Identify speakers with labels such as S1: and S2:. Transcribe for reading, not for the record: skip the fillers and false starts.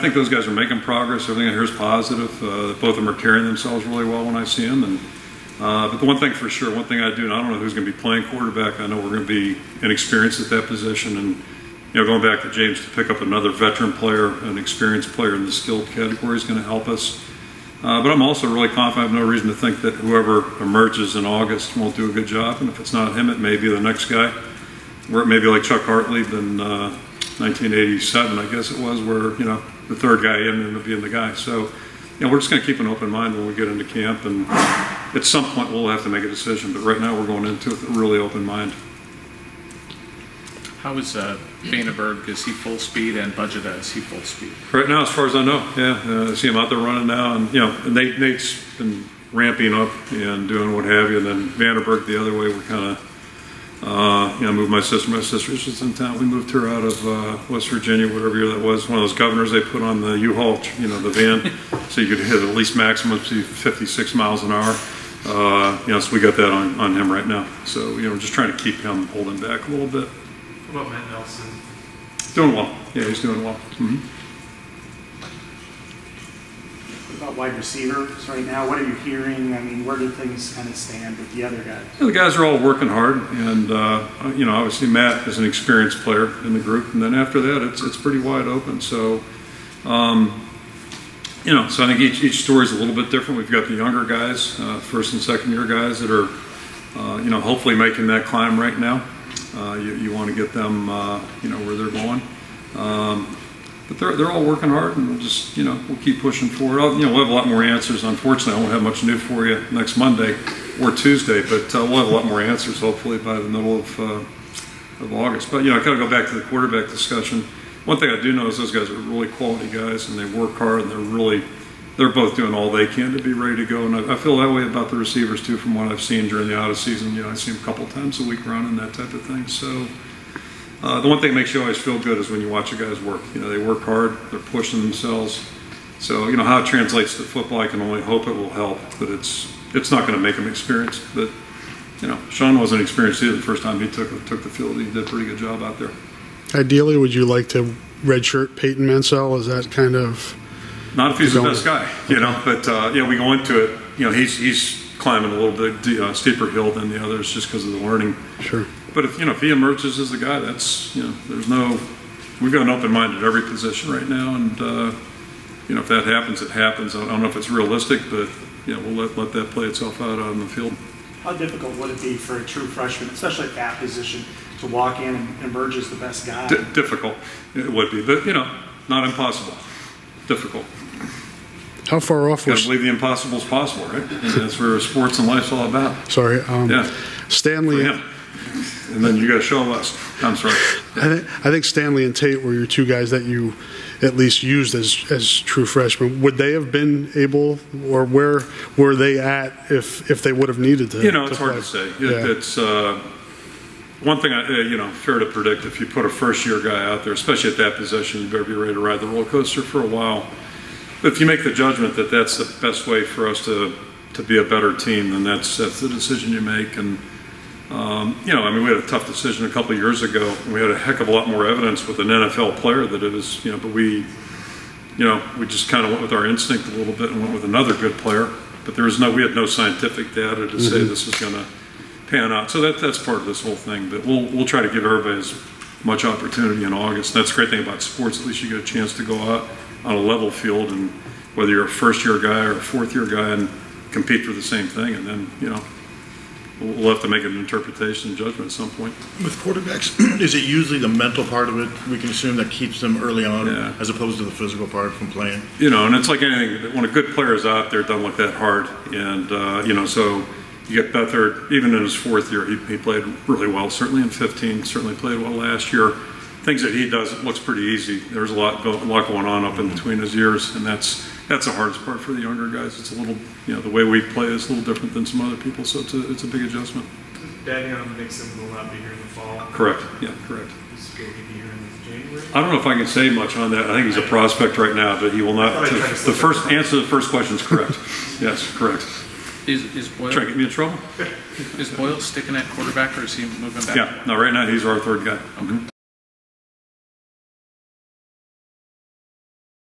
S1: I think those guys are making progress. Everything I hear is positive. Both of them are carrying themselves really well when I see them. And but the one thing for sure, one thing I do, and I don't know who's going to be playing quarterback. I know we're going to be inexperienced at that position, and going back to James, to pick up another veteran player, an experienced player in the skilled category is going to help us. But I'm also really confident. I have no reason to think that whoever emerges in August won't do a good job. And if it's not him, it may be the next guy. Or it may be like Chuck Hartley in 1987, I guess it was, where the third guy in ended up being the guy. So we're just going to keep an open mind when we get into camp, and at some point we'll have to make a decision. But right now we're going into it with a really open mind.
S2: How is Vandenberg? Is he full speed, and Budget, is he full speed?
S1: Right now, as far as I know, yeah. I see him out there running now, and Nate's been ramping up and doing what have you. And then Vandenberg the other way, we're kind of moved my sister. My sister's just in town. We moved her out of West Virginia, whatever year that was. One of those governors they put on the U-Haul, the van, so you could hit at least maximum to 56 miles an hour. So we got that on him right now. So we're just trying to keep him holding back a little bit.
S3: What about Matt Nelson?
S1: Doing well. Yeah, he's doing well. Mm-hmm.
S4: What about wide receivers right now? What are you hearing? I mean, where do things kind of stand with the other guys?
S1: The guys are all working hard, and obviously Matt is an experienced player in the group, and then after that, it's pretty wide open. So, so I think each story is a little bit different. We've got the younger guys, first and second year guys that are, hopefully making that climb right now. You want to get them, where they're going. But they're all working hard, and we'll just, we'll keep pushing forward. We'll have a lot more answers. Unfortunately, I won't have much new for you next Monday or Tuesday, but we'll have a lot more answers hopefully by the middle of August. But I kind of go back to the quarterback discussion. One thing I do know is those guys are really quality guys, and they work hard, and they're both doing all they can to be ready to go. And I feel that way about the receivers too, from what I've seen during the out of season. I see them a couple times a week running, that type of thing. So the one thing that makes you always feel good is when you watch the guys work. They work hard, they're pushing themselves. So how it translates to football, I can only hope it will help, but it's not going to make them experienced. But Sean wasn't experienced either the first time he took the field. He did a pretty good job out there.
S5: Ideally, would you like to redshirt Peyton Mansell? Is that kind of...
S1: Not if he's the best guy, But we go into it. He's climbing a little bit steeper hill than the others just because of the learning.
S5: Sure.
S1: But if he emerges as the guy, that's there's no. We've got an open mind at every position right now, and if that happens, it happens. I don't know if it's realistic, but we'll let that play itself out on the field.
S4: How difficult would it be for a true freshman, especially at that position, to walk in and emerge as the best guy?
S1: Difficult, it would be, but not impossible. Difficult.
S5: How far off was...
S1: You believe the impossible is possible, right? That's where sports and life's all about.
S5: Sorry. Stanley...
S1: And then you got to show us. I'm sorry.
S5: I think Stanley and Tate were your two guys that you at least used as true freshmen. Would they have been able, or where were they at if they would have needed to?
S1: It's hard to say. It's one thing, fair to predict. If you put a first-year guy out there, especially at that position, you better be ready to ride the roller coaster for a while. But if you make the judgment that that's the best way for us to be a better team, then that's the decision you make. And we had a tough decision a couple of years ago. We had a heck of a lot more evidence with an NFL player that it was, but we just kind of went with our instinct a little bit and went with another good player. But we had no scientific data to say this is going to pan out. So that's part of this whole thing. But we'll try to give everybody as much opportunity in August. And that's the great thing about sports. At least you get a chance to go out on a level field, and whether you're a first-year guy or a fourth-year guy, and compete for the same thing. And then we'll have to make an interpretation and judgment at some point.
S6: With quarterbacks, is it usually the mental part of it we can assume that keeps them early on, as opposed to the physical part from playing?
S1: And it's like anything. When a good player is out there, it doesn't look that hard. And, so you get Beathard, even in his fourth year, he played really well, certainly in 15, certainly played well last year. Things that he does, it looks pretty easy. There's a lot going on up in between his years, and that's the hardest part for the younger guys. It's a little, the way we play is a little different than some other people, so it's a big adjustment.
S3: Daniel Nixon will not be here in the fall.
S1: Correct. Yeah, correct.
S3: He's going to be here in January.
S1: I don't know if I can say much on that. I think he's a prospect right now, but he will not. The first answer to the first question is correct. Yes, correct.
S2: Is Boyle
S1: trying to get me in trouble?
S2: Is Boyle sticking at quarterback, or is he moving back?
S1: Yeah. No, right now he's our third guy.
S2: Okay.